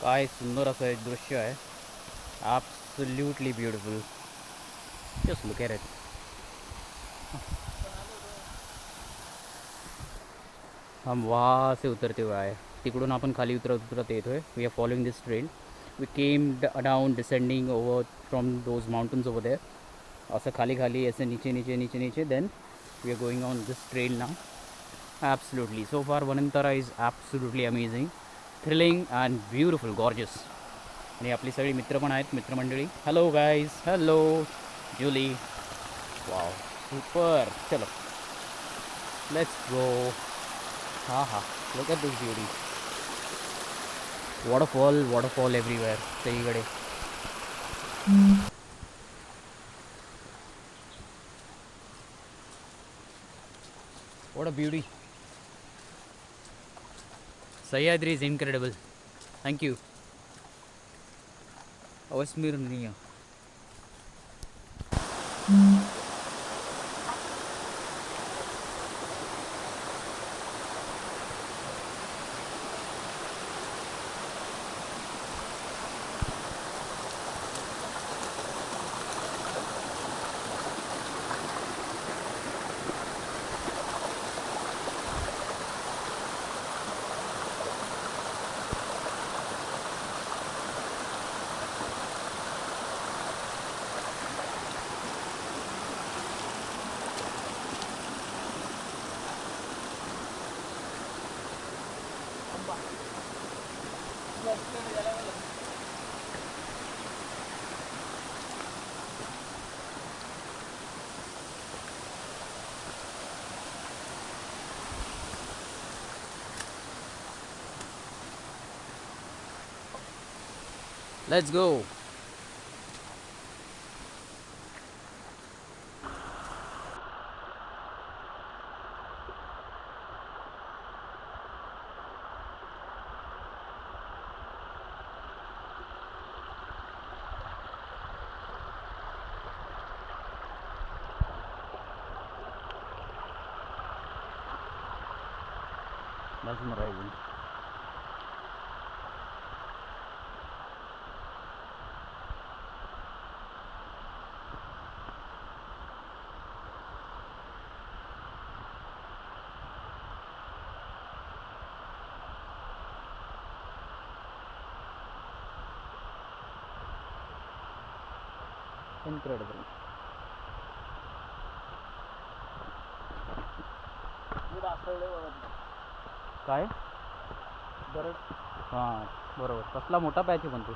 काय सुंदर असं एक दृश्य आहे. Absolutely beautiful. Just look at it. हम वहाँ से उतरते हुए आए. तिकडून आपण खाली उतरत उतरत येतोय. We are following this trail. We came down descending over from those mountains over there. असं खाली खाली ऐसे नीचे नीचे नीचे नीचे then we are going on this trail now. Absolutely. So far, Vanantara is absolutely amazing, thrilling, and beautiful, gorgeous. आणि आपली सगळी मित्र पण आहेत, मित्रमंडळी. Hello guys, hello Julie. Wow, super. चलो, लेट्स गो. हा हा, look at this beauty. Waterfall waterfall everywhere, सगळीकडे. What a beauty. Sahyadri is incredible. Thank you. अविस्मरणीय. Let's go. mesmerizing. Incredible. काय दरड. हां, बरोबर. कसला मोठा पॅच आहे पण तो.